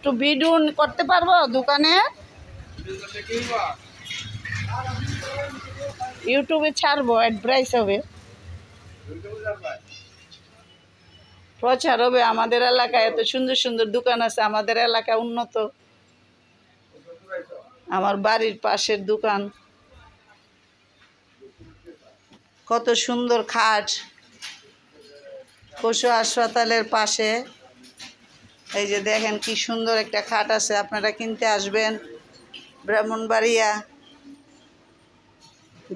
একটু ভিডিও করতে পারবো দোকানে? ইউটিউবে ছাড়বো, অ্যাডভার্টাইজ হবে, প্রচার হবে। আমাদের এলাকায় এত সুন্দর সুন্দর দোকান আছে, আমাদের এলাকা উন্নত। আমার বাড়ির পাশের দোকান, কত সুন্দর খাট, পশু হাসপাতালের পাশে। এই যে দেখেন কি সুন্দর একটা খাট আছে, আপনারা কিনতে আসবেন। ব্রাহ্মণবাড়িয়া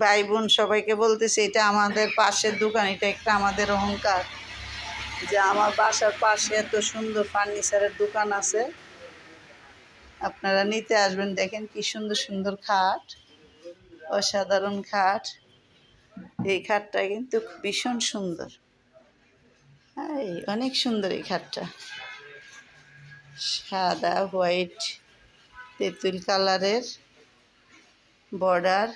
ভাই বোন সবাইকে বলতেছি, এটা আমাদের পাশের দোকান, এটা একটা আমাদের অহংকার যে আমার বাসার পাশে এত সুন্দর ফার্নিচারের দোকান আছে। আপনারা নিতে আসবেন। দেখেন কি সুন্দর সুন্দর খাট, অসাধারণ খাট। এই খাটটা কিন্তু ভীষণ সুন্দর, অনেক সুন্দর এই খাটটা, সাদা হোয়াইট তেঁতুল কালারের বর্ডার।